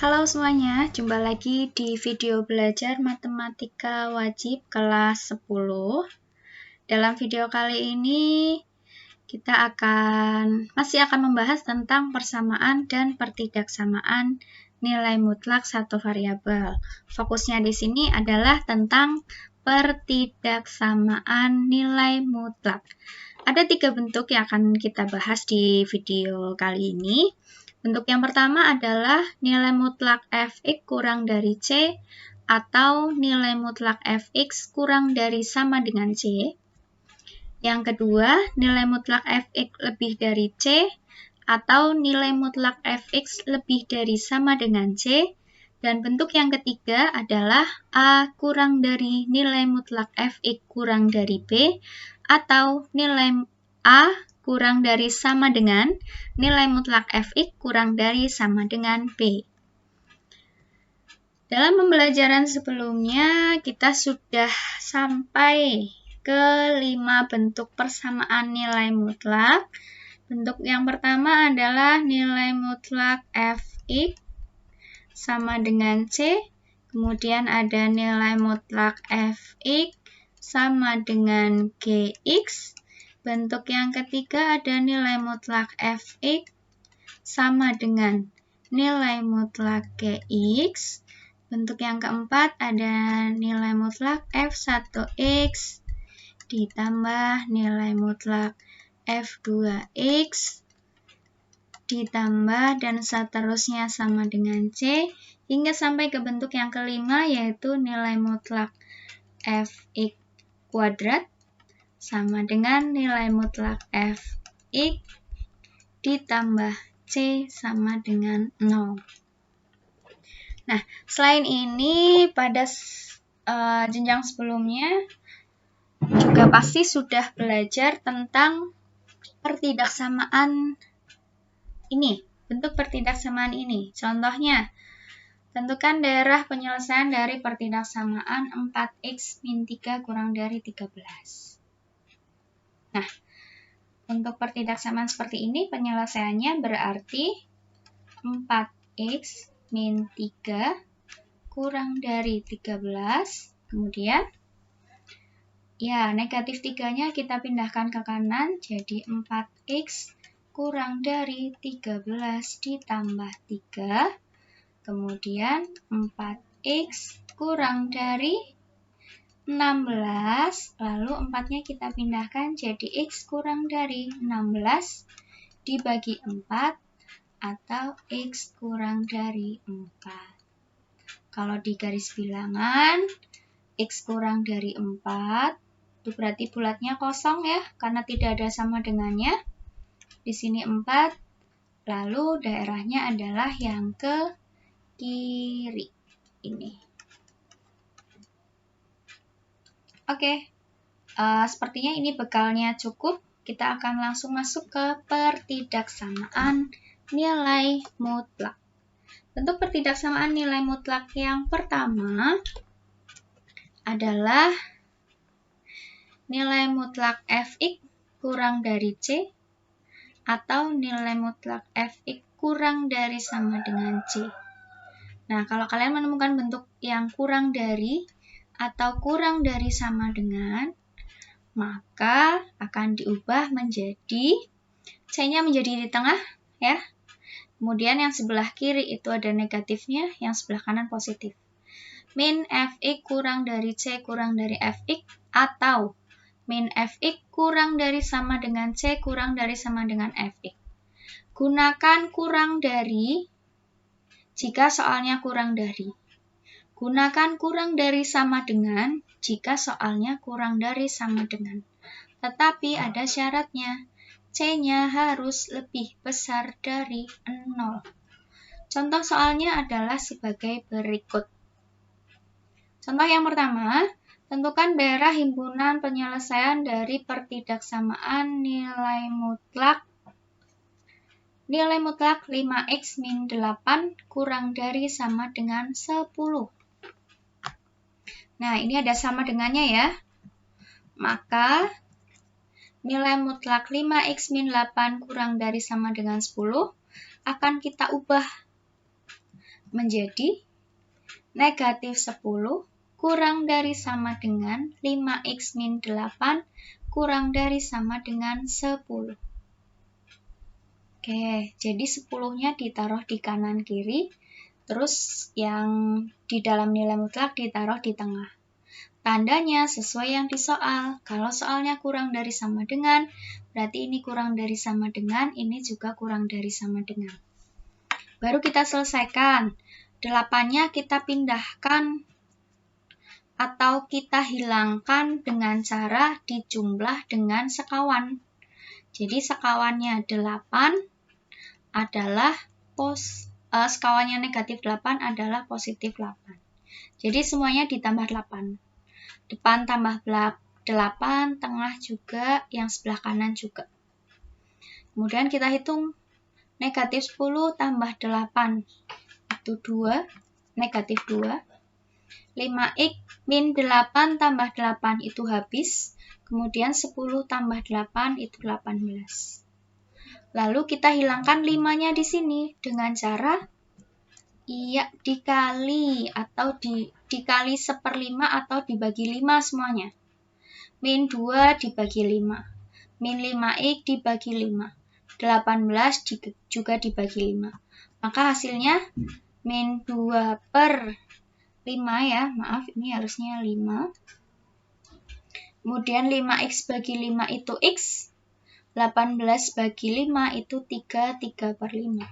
Halo semuanya, jumpa lagi di video belajar matematika wajib kelas 10. Dalam video kali ini kita masih akan membahas tentang persamaan dan pertidaksamaan nilai mutlak satu variabel. Fokusnya di sini adalah tentang pertidaksamaan nilai mutlak. Ada 3 bentuk yang akan kita bahas di video kali ini. Bentuk yang pertama adalah nilai mutlak fx kurang dari c atau nilai mutlak fx kurang dari sama dengan c. Yang kedua, nilai mutlak fx lebih dari c atau nilai mutlak fx lebih dari sama dengan c. Dan bentuk yang ketiga adalah a kurang dari nilai mutlak fx kurang dari b atau nilai a kurang dari sama dengan nilai mutlak fx kurang dari sama dengan b. Dalam pembelajaran sebelumnya, kita sudah sampai ke 5 bentuk persamaan nilai mutlak. Bentuk yang pertama adalah nilai mutlak fx sama dengan c, kemudian ada nilai mutlak fx sama dengan gx. Bentuk yang ketiga ada nilai mutlak fx sama dengan nilai mutlak gx. Bentuk yang keempat ada nilai mutlak f1x ditambah nilai mutlak f2x ditambah dan seterusnya sama dengan c, hingga sampai ke bentuk yang kelima yaitu nilai mutlak fx kuadrat sama dengan nilai mutlak fx ditambah c sama dengan 0. Nah, selain ini pada jenjang sebelumnya juga pasti sudah belajar tentang pertidaksamaan ini, bentuk pertidaksamaan ini. Contohnya, tentukan daerah penyelesaian dari pertidaksamaan 4x min 3 kurang dari 13. Nah, untuk pertidaksamaan seperti ini, penyelesaiannya berarti 4x min 3 kurang dari 13, kemudian ya negatif 3-nya kita pindahkan ke kanan, jadi 4x kurang dari 13 ditambah 3, kemudian 4x kurang dari 16, lalu 4-nya kita pindahkan jadi x kurang dari 16 dibagi 4, atau x kurang dari 4. Kalau di garis bilangan, x kurang dari 4, itu berarti bulatnya kosong ya, karena tidak ada sama dengannya. Di sini 4, lalu daerahnya adalah yang ke kiri ini. Oke, sepertinya ini bekalnya cukup. Kita akan langsung masuk ke pertidaksamaan nilai mutlak. Bentuk pertidaksamaan nilai mutlak yang pertama adalah nilai mutlak fx kurang dari c atau nilai mutlak fx kurang dari sama dengan c. Nah, kalau kalian menemukan bentuk yang kurang dari atau kurang dari sama dengan, maka akan diubah menjadi c-nya menjadi di tengah ya. Kemudian yang sebelah kiri itu ada negatifnya, yang sebelah kanan positif. Min fx kurang dari c kurang dari fx atau min fx kurang dari sama dengan c kurang dari sama dengan fx. Gunakan kurang dari jika soalnya kurang dari. Gunakan kurang dari sama dengan jika soalnya kurang dari sama dengan. Tetapi ada syaratnya. C-nya harus lebih besar dari 0. Contoh soalnya adalah sebagai berikut. Contoh yang pertama, tentukan daerah himpunan penyelesaian dari pertidaksamaan nilai mutlak 5x min 8 kurang dari sama dengan 10. Nah, ini ada sama dengannya ya. Maka nilai mutlak 5x min 8 kurang dari sama dengan 10 akan kita ubah menjadi negatif 10 kurang dari sama dengan 5x min 8 kurang dari sama dengan 10. Oke, jadi 10-nya ditaruh di kanan kiri, terus yang di dalam nilai mutlak ditaruh di tengah. Tandanya sesuai yang di soal. Kalau soalnya kurang dari sama dengan, berarti ini kurang dari sama dengan, ini juga kurang dari sama dengan. Baru kita selesaikan. 8-nya kita pindahkan atau kita hilangkan dengan cara dijumlah dengan sekawan. Jadi sekawannya 8 adalah sekawannya negatif 8 adalah positif 8. Jadi semuanya ditambah 8. Depan tambah 8, tengah juga, yang sebelah kanan juga. Kemudian kita hitung negatif 10 tambah 8 itu 2, negatif 2. 5x min 8 tambah 8 itu habis. Kemudian 10 tambah 8 itu 18. Lalu kita hilangkan 5-nya di sini dengan cara dikali atau dikali 1/5 atau dibagi 5 semuanya. Min 2 dibagi 5. Min 5x dibagi 5. 18 juga dibagi 5. Maka hasilnya min 2/5 ya, maaf ini harusnya 5. Kemudian 5x bagi 5 itu x. 18 bagi 5 itu 3/5.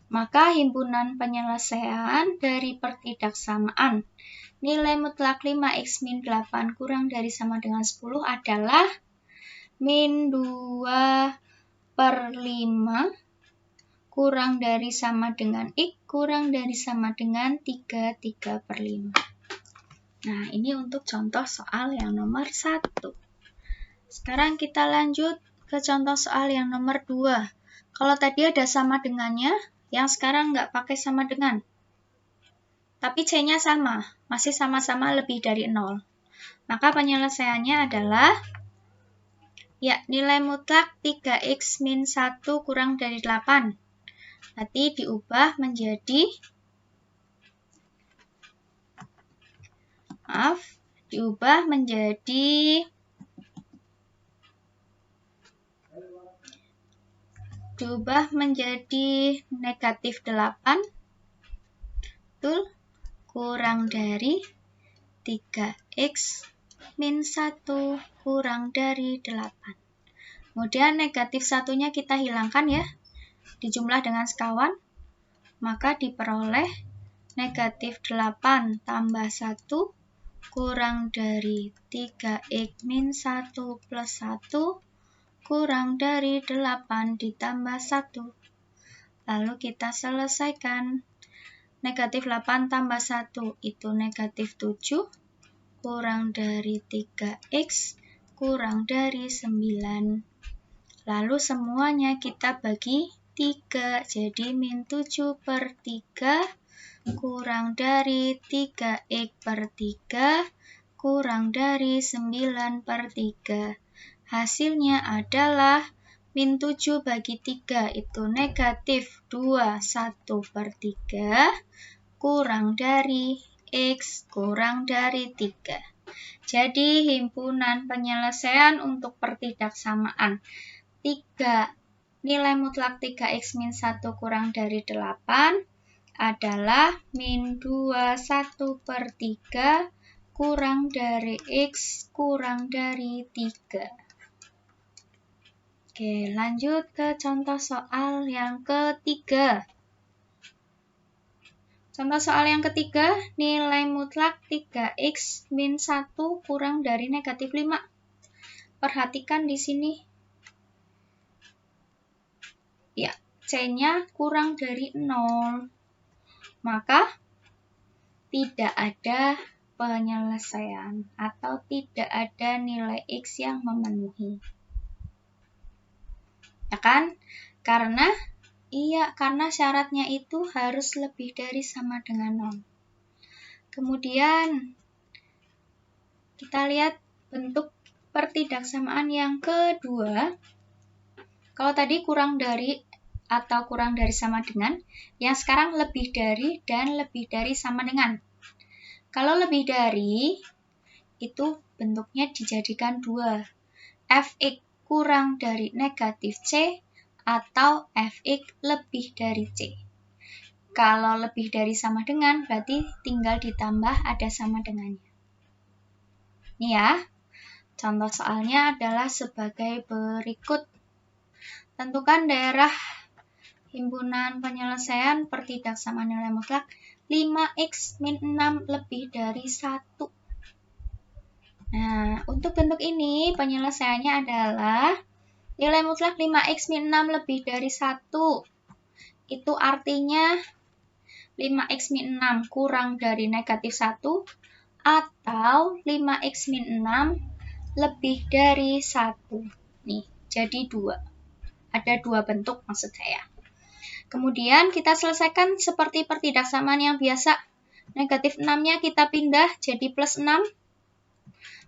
Maka himpunan penyelesaian dari pertidaksamaan nilai mutlak 5x min 8 kurang dari sama dengan 10 adalah min 2/5 kurang dari sama dengan x kurang dari sama dengan 3/5. Nah, ini untuk contoh soal yang nomor 1. Sekarang kita lanjut ke contoh soal yang nomor 2. Kalau tadi ada sama dengannya, yang sekarang nggak pakai sama dengan. Tapi C-nya sama, masih sama-sama lebih dari 0. Maka penyelesaiannya adalah nilai mutlak 3x min 1 kurang dari 8. Nanti diubah menjadi negatif 8 kurang dari 3x min 1 kurang dari 8. Kemudian negatif 1-nya kita hilangkan ya, dijumlah dengan sekawan, maka diperoleh negatif 8 tambah 1 kurang dari 3x min 1 plus 1 kurang dari 8 ditambah 1. Lalu kita selesaikan. Negatif 8 tambah 1 itu negatif 7 kurang dari 3x kurang dari 9. Lalu semuanya kita bagi 3, jadi min 7/3 kurang dari 3x/3 kurang dari 9/3. Hasilnya adalah min 7 bagi 3 itu negatif 21/3 kurang dari x kurang dari 3. Jadi himpunan penyelesaian untuk pertidaksamaan nilai mutlak 3x min 1 kurang dari 8 adalah min 21/3 kurang dari x kurang dari 3. Oke, lanjut ke contoh soal yang ketiga. Contoh soal yang ketiga, nilai mutlak 3x min 1 kurang dari negatif 5. Perhatikan di sini. C-nya kurang dari 0. Maka tidak ada penyelesaian atau tidak ada nilai x yang memenuhi. Ya kan? Karena syaratnya itu harus lebih dari sama dengan 0. Kemudian kita lihat bentuk pertidaksamaan yang kedua. Kalau tadi kurang dari atau kurang dari sama dengan, yang sekarang lebih dari dan lebih dari sama dengan. Kalau lebih dari, itu bentuknya dijadikan dua, fx kurang dari negatif C atau fx lebih dari C. Kalau lebih dari sama dengan, berarti tinggal ditambah ada sama dengannya. Ini ya, contoh soalnya adalah sebagai berikut. Tentukan daerah himpunan penyelesaian pertidak sama nilai mutlak 5x min 6 lebih dari 1. Nah, untuk bentuk ini penyelesaiannya adalah nilai mutlak 5x min 6 lebih dari 1. Itu artinya 5x min 6 kurang dari negatif 1 atau 5x min 6 lebih dari 1. Nih, jadi 2. Ada 2 bentuk maksud saya. Kemudian kita selesaikan seperti pertidaksamaan yang biasa. Negatif 6-nya kita pindah jadi plus 6.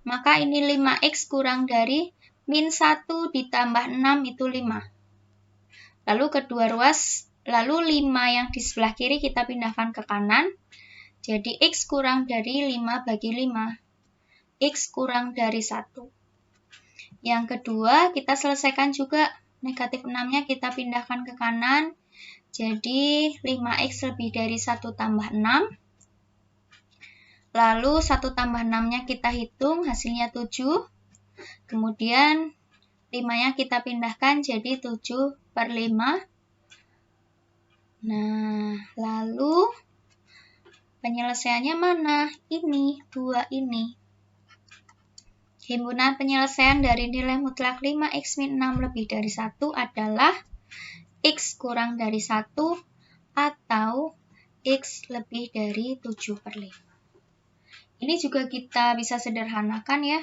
Maka ini 5x kurang dari min 1 ditambah 6 itu 5. Lalu kedua ruas, lalu 5 yang di sebelah kiri kita pindahkan ke kanan. Jadi x kurang dari 5 bagi 5. X kurang dari 1. Yang kedua kita selesaikan juga. Negatif 6-nya kita pindahkan ke kanan. Jadi 5x lebih dari 1 tambah 6. Lalu 1 tambah 6-nya kita hitung, hasilnya 7. Kemudian 5-nya kita pindahkan jadi 7/5. Nah, lalu penyelesaiannya mana? Ini, 2 ini. Himpunan penyelesaian dari nilai mutlak 5x min 6 lebih dari 1 adalah x kurang dari 1 atau x lebih dari 7/5. Ini juga kita bisa sederhanakan ya.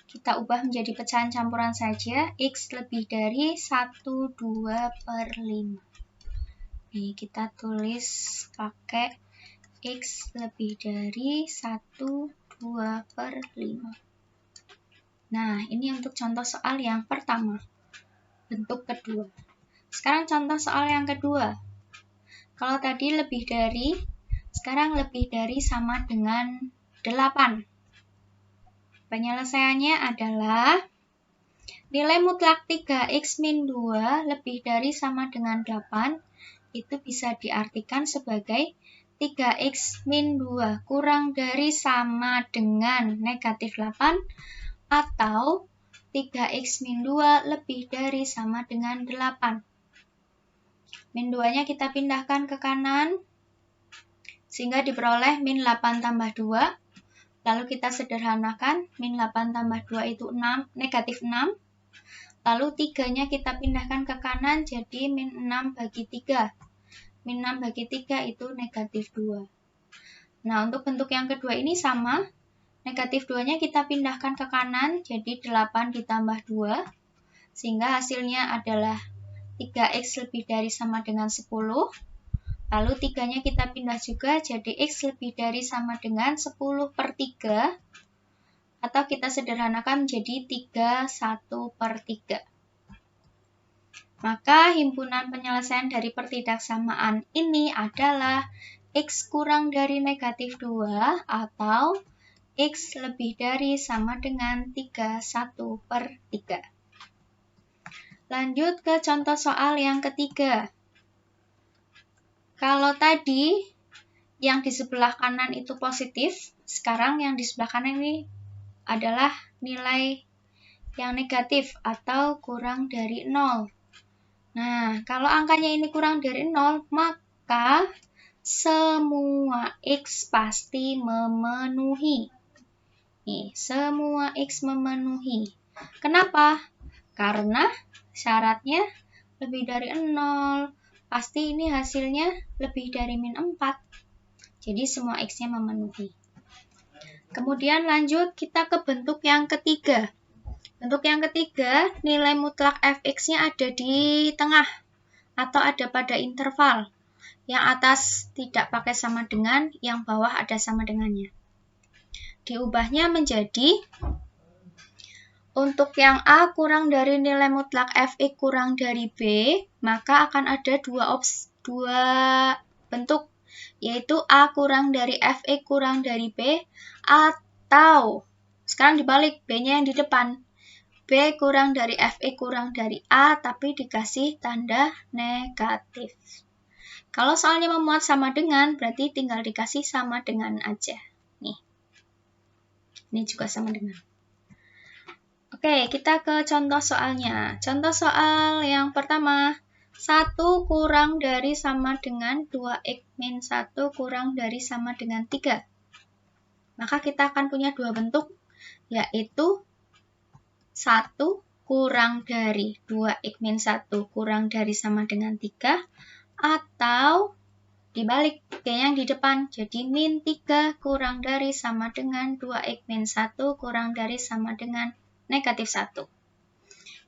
Kita ubah menjadi pecahan campuran saja. X lebih dari 1/2/5. Nih, kita tulis pakai X lebih dari 1/2/5. Nah, ini untuk contoh soal yang pertama. Bentuk kedua. Sekarang contoh soal yang kedua. Kalau tadi lebih dari, sekarang lebih dari sama dengan 8. Penyelesaiannya adalah nilai mutlak 3x min 2 lebih dari sama dengan 8. Itu bisa diartikan sebagai 3x min 2 kurang dari sama dengan negatif 8 atau 3x min 2 lebih dari sama dengan 8. Min 2-nya kita pindahkan ke kanan sehingga diperoleh min 8 tambah 2. Lalu kita sederhanakan, min 8 tambah 2 itu 6, negatif 6. Lalu 3-nya kita pindahkan ke kanan jadi min 6 bagi 3. Min 6 bagi 3 itu negatif 2. Nah, untuk bentuk yang kedua ini sama. Negatif 2-nya kita pindahkan ke kanan jadi 8 ditambah 2. Sehingga hasilnya adalah 3x lebih dari sama dengan 10. Lalu 3-nya kita pindah juga jadi x lebih dari sama dengan 10/3. Atau kita sederhanakan menjadi 3/1/3. Maka himpunan penyelesaian dari pertidaksamaan ini adalah x kurang dari negatif 2 atau x lebih dari sama dengan 3/1/3. Lanjut ke contoh soal yang ketiga. Kalau tadi yang di sebelah kanan itu positif, sekarang yang di sebelah kanan ini adalah nilai yang negatif atau kurang dari 0. Nah, kalau angkanya ini kurang dari 0, maka semua x pasti memenuhi. Nih, semua x memenuhi. Kenapa? Karena syaratnya lebih dari 0. Pasti ini hasilnya lebih dari min 4. Jadi semua x-nya memenuhi. Kemudian lanjut kita ke bentuk yang ketiga. Bentuk yang ketiga, nilai mutlak fx-nya ada di tengah atau ada pada interval. Yang atas tidak pakai sama dengan, yang bawah ada sama dengannya. Diubahnya menjadi untuk yang A kurang dari nilai mutlak Fx kurang dari B, maka akan ada dua bentuk, yaitu A kurang dari Fx kurang dari B, atau, sekarang dibalik, B-nya yang di depan, B kurang dari Fx kurang dari A, tapi dikasih tanda negatif. Kalau soalnya memuat sama dengan, berarti tinggal dikasih sama dengan aja. Nih, ini juga sama dengan. Oke, kita ke contoh soalnya. Contoh soal yang pertama, 1 kurang dari sama dengan 2x min 1 kurang dari sama dengan 3. Maka kita akan punya dua bentuk, yaitu 1 kurang dari 2x min 1 kurang dari sama dengan 3, atau dibalik, B yang di depan, jadi min 3 kurang dari sama dengan 2x min 1 kurang dari sama dengan negatif 1.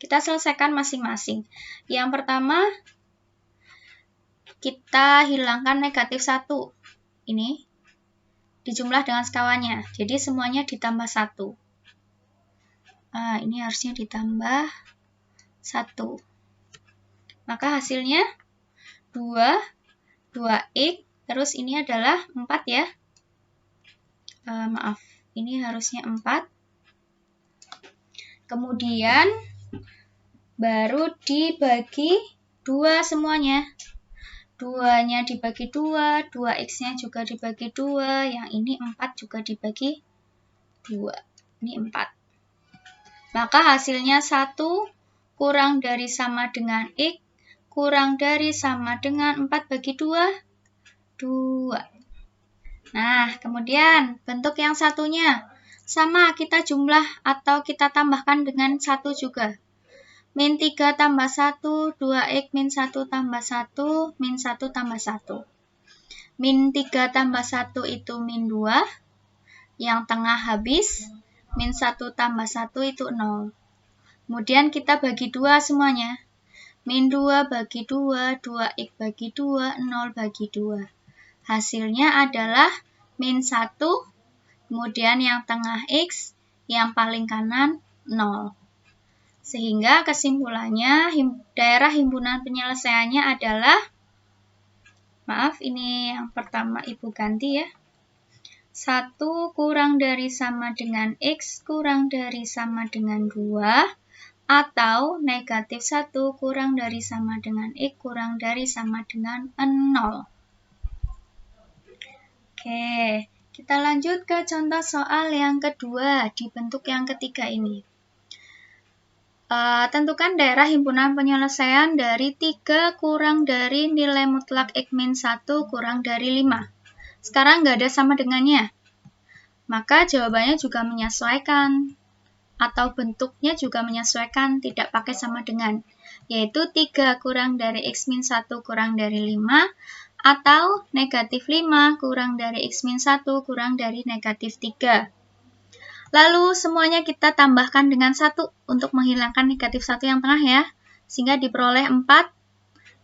Kita selesaikan masing-masing. Yang pertama, kita hilangkan negatif 1. Ini dijumlah dengan sekawannya. Jadi semuanya ditambah 1. Ini harusnya ditambah 1. Maka hasilnya 2x, terus ini adalah 4 ya. Maaf, ini harusnya 4. Kemudian baru dibagi 2 semuanya. 2-nya dibagi 2, 2x-nya juga dibagi 2, yang ini 4 juga dibagi 2. Ini 4. Maka hasilnya 1 kurang dari sama dengan x, kurang dari sama dengan 4 bagi 2, 2. Nah, kemudian bentuk yang satunya. Sama, kita jumlah atau kita tambahkan dengan 1 juga. Min 3 tambah 1, 2x min 1 tambah 1, min 1 tambah 1. Min 3 tambah 1 itu min 2, yang tengah habis, min 1 tambah 1 itu 0. Kemudian kita bagi 2 semuanya. Min 2 bagi 2, 2x bagi 2, 0 bagi 2. Hasilnya adalah min 1, kemudian yang tengah x, yang paling kanan 0. Sehingga kesimpulannya daerah himpunan penyelesaiannya adalah, maaf ini yang pertama Ibu ganti ya, 1 kurang dari sama dengan x kurang dari sama dengan 2, atau negatif 1 kurang dari sama dengan x kurang dari sama dengan 0. Oke. Kita lanjut ke contoh soal yang kedua di bentuk yang ketiga ini. Tentukan daerah himpunan penyelesaian dari 3 kurang dari nilai mutlak x min 1 kurang dari 5. Sekarang nggak ada sama dengannya. Maka jawabannya juga menyesuaikan. Atau bentuknya juga menyesuaikan, tidak pakai sama dengan. Yaitu 3 kurang dari x min 1 kurang dari 5. Atau negatif 5 kurang dari x min 1 kurang dari negatif 3. Lalu semuanya kita tambahkan dengan 1 untuk menghilangkan negatif 1 yang tengah ya. Sehingga diperoleh 4,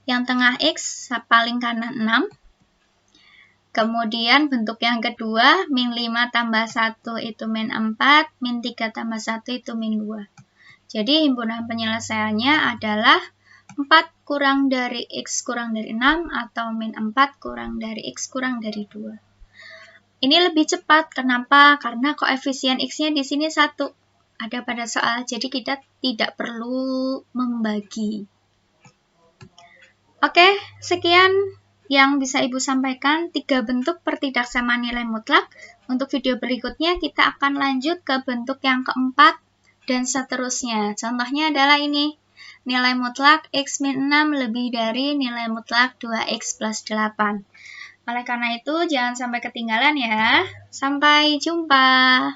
yang tengah x paling kanan 6. Kemudian bentuk yang kedua, min 5 tambah 1 itu min 4, min 3 tambah 1 itu min 2. Jadi himpunan penyelesaiannya adalah 4 kurang dari x kurang dari 6 atau min 4 kurang dari x kurang dari 2. Ini lebih cepat, kenapa? Karena koefisien x-nya di sini 1. Ada pada soal, jadi kita tidak perlu membagi. Oke, sekian yang bisa Ibu sampaikan, 3 bentuk pertidaksamaan nilai mutlak. Untuk video berikutnya kita akan lanjut ke bentuk yang keempat dan seterusnya. Contohnya adalah ini. Nilai mutlak x min 6 lebih dari nilai mutlak 2x plus 8. Oleh karena itu, jangan sampai ketinggalan ya. Sampai jumpa.